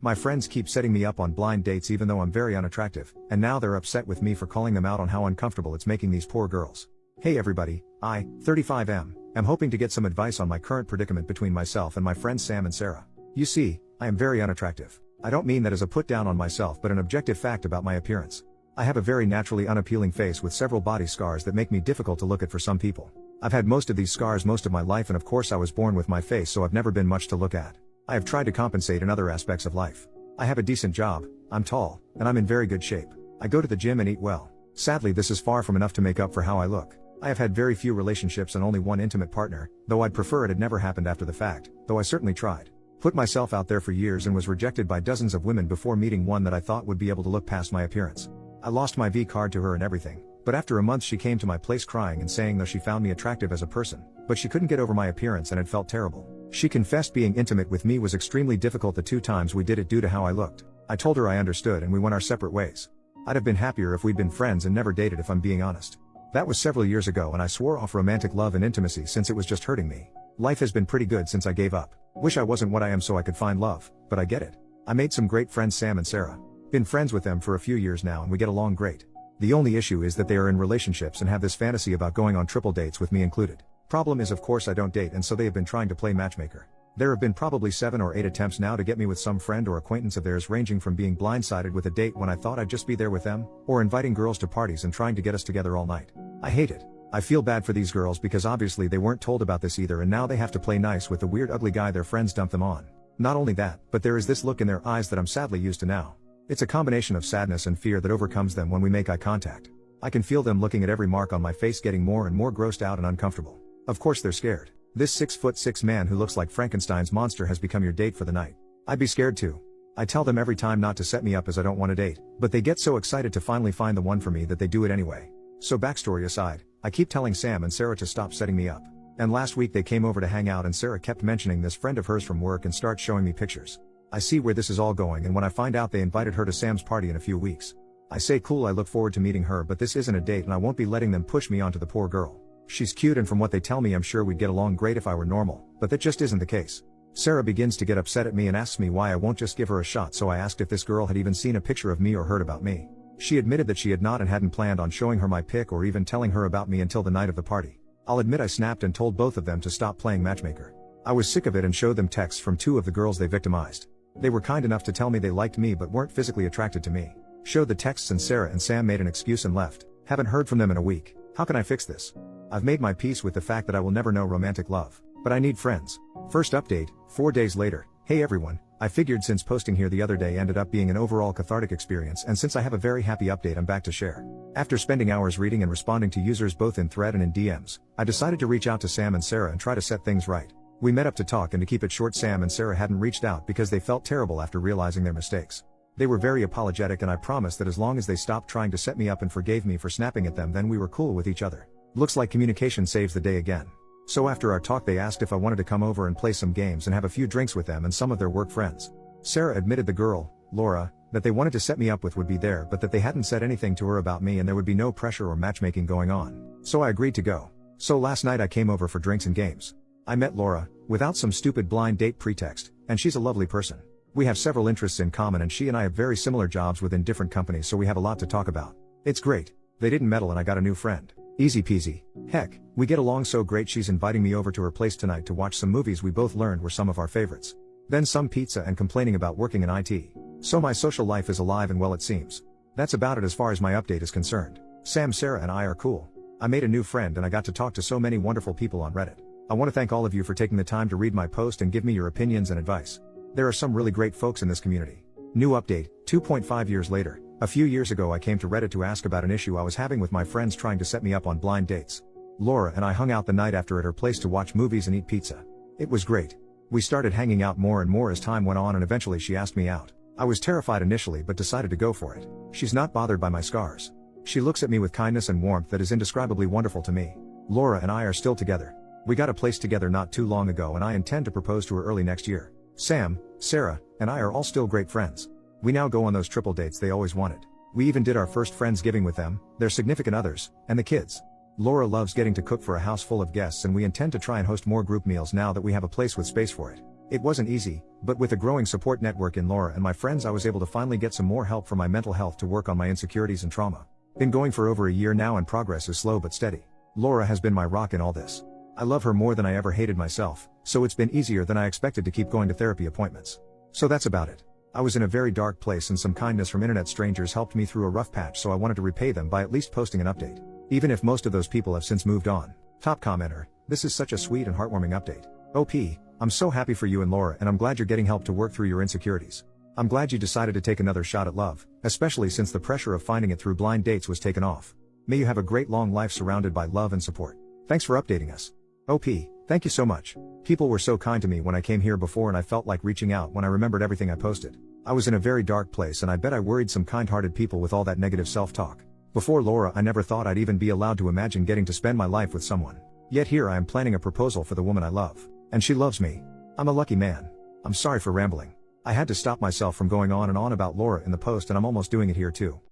My friends keep setting me up on blind dates even though I'm very unattractive, and now they're upset with me for calling them out on how uncomfortable it's making these poor girls. Hey everybody, I, 35M, am hoping to get some advice on my current predicament between myself and my friends Sam and Sarah. You see, I am very unattractive. I don't mean that as a put down on myself but an objective fact about my appearance. I have a very naturally unappealing face with several body scars that make me difficult to look at for some people. I've had most of these scars most of my life, and of course I was born with my face, so I've never been much to look at. I have tried to compensate in other aspects of life. I have a decent job, I'm tall, and I'm in very good shape. I go to the gym and eat well. Sadly, this is far from enough to make up for how I look. I have had very few relationships and only one intimate partner, though I'd prefer it had never happened after the fact, though I certainly tried. Put myself out there for years and was rejected by dozens of women before meeting one that I thought would be able to look past my appearance. I lost my V card to her and everything, but after a month she came to my place crying and saying though she found me attractive as a person, but she couldn't get over my appearance and it felt terrible. She confessed being intimate with me was extremely difficult the 2 times we did it due to how I looked. I told her I understood and we went our separate ways. I'd have been happier if we'd been friends and never dated if I'm being honest. That was several years ago and I swore off romantic love and intimacy since it was just hurting me. Life has been pretty good since I gave up. Wish I wasn't what I am so I could find love, but I get it. I made some great friends Sam and Sarah. Been friends with them for a few years now and we get along great. The only issue is that they are in relationships and have this fantasy about going on triple dates with me included. Problem is of course I don't date and so they have been trying to play matchmaker. There have been probably 7 or 8 attempts now to get me with some friend or acquaintance of theirs, ranging from being blindsided with a date when I thought I'd just be there with them, or inviting girls to parties and trying to get us together all night. I hate it. I feel bad for these girls because obviously they weren't told about this either and now they have to play nice with the weird ugly guy their friends dumped them on. Not only that, but there is this look in their eyes that I'm sadly used to now. It's a combination of sadness and fear that overcomes them when we make eye contact. I can feel them looking at every mark on my face getting more and more grossed out and uncomfortable. Of course they're scared. This 6'6" man who looks like Frankenstein's monster has become your date for the night. I'd be scared too. I tell them every time not to set me up as I don't want to date, but they get so excited to finally find the one for me that they do it anyway. So backstory aside, I keep telling Sam and Sarah to stop setting me up. And last week they came over to hang out and Sarah kept mentioning this friend of hers from work and starts showing me pictures. I see where this is all going and when I find out they invited her to Sam's party in a few weeks. I say cool, I look forward to meeting her, but this isn't a date and I won't be letting them push me onto the poor girl. She's cute and from what they tell me I'm sure we'd get along great if I were normal, but that just isn't the case. Sarah begins to get upset at me and asks me why I won't just give her a shot, so I asked if this girl had even seen a picture of me or heard about me. She admitted that she had not and hadn't planned on showing her my pic or even telling her about me until the night of the party. I'll admit I snapped and told both of them to stop playing matchmaker. I was sick of it and showed them texts from 2 of the girls they victimized. They were kind enough to tell me they liked me but weren't physically attracted to me. Showed the texts and Sarah and Sam made an excuse and left. Haven't heard from them in a week. How can I fix this? I've made my peace with the fact that I will never know romantic love, but I need friends. First update, 4 days later. Hey everyone, I figured since posting here the other day ended up being an overall cathartic experience, and since I have a very happy update I'm back to share. After spending hours reading and responding to users both in thread and in DMs, I decided to reach out to Sam and Sarah and try to set things right. We met up to talk, and to keep it short, Sam and Sarah hadn't reached out because they felt terrible after realizing their mistakes. They were very apologetic and I promised that as long as they stopped trying to set me up and forgave me for snapping at them, then we were cool with each other. Looks like communication saves the day again. So after our talk they asked if I wanted to come over and play some games and have a few drinks with them and some of their work friends. Sarah admitted the girl, Laura, that they wanted to set me up with would be there but that they hadn't said anything to her about me and there would be no pressure or matchmaking going on. So I agreed to go. So last night I came over for drinks and games. I met Laura, without some stupid blind date pretext, and she's a lovely person. We have several interests in common and she and I have very similar jobs within different companies, so we have a lot to talk about. It's great. They didn't meddle and I got a new friend. Easy peasy. Heck, we get along so great she's inviting me over to her place tonight to watch some movies we both learned were some of our favorites. Then some pizza and complaining about working in IT. So my social life is alive and well it seems. That's about it as far as my update is concerned. Sam, Sarah and I are cool. I made a new friend and I got to talk to so many wonderful people on Reddit. I want to thank all of you for taking the time to read my post and give me your opinions and advice. There are some really great folks in this community. New update, 2.5 years later. A few years ago I came to Reddit to ask about an issue I was having with my friends trying to set me up on blind dates. Laura and I hung out the night after at her place to watch movies and eat pizza. It was great. We started hanging out more and more as time went on and eventually she asked me out. I was terrified initially but decided to go for it. She's not bothered by my scars. She looks at me with kindness and warmth that is indescribably wonderful to me. Laura and I are still together. We got a place together not too long ago and I intend to propose to her early next year. Sam, Sarah, and I are all still great friends. We now go on those triple dates they always wanted. We even did our first Friendsgiving with them, their significant others, and the kids. Laura loves getting to cook for a house full of guests and we intend to try and host more group meals now that we have a place with space for it. It wasn't easy, but with a growing support network in Laura and my friends I was able to finally get some more help for my mental health to work on my insecurities and trauma. Been going for over a year now and progress is slow but steady. Laura has been my rock in all this. I love her more than I ever hated myself, so it's been easier than I expected to keep going to therapy appointments. So that's about it. I was in a very dark place and some kindness from internet strangers helped me through a rough patch, so I wanted to repay them by at least posting an update. Even if most of those people have since moved on. Top commenter, this is such a sweet and heartwarming update. OP, I'm so happy for you and Laura and I'm glad you're getting help to work through your insecurities. I'm glad you decided to take another shot at love, especially since the pressure of finding it through blind dates was taken off. May you have a great long life surrounded by love and support. Thanks for updating us. OP, thank you so much. People were so kind to me when I came here before and I felt like reaching out when I remembered everything I posted. I was in a very dark place and I bet I worried some kind-hearted people with all that negative self-talk. Before Laura I never thought I'd even be allowed to imagine getting to spend my life with someone. Yet here I am planning a proposal for the woman I love. And she loves me. I'm a lucky man. I'm sorry for rambling. I had to stop myself from going on and on about Laura in the post and I'm almost doing it here too.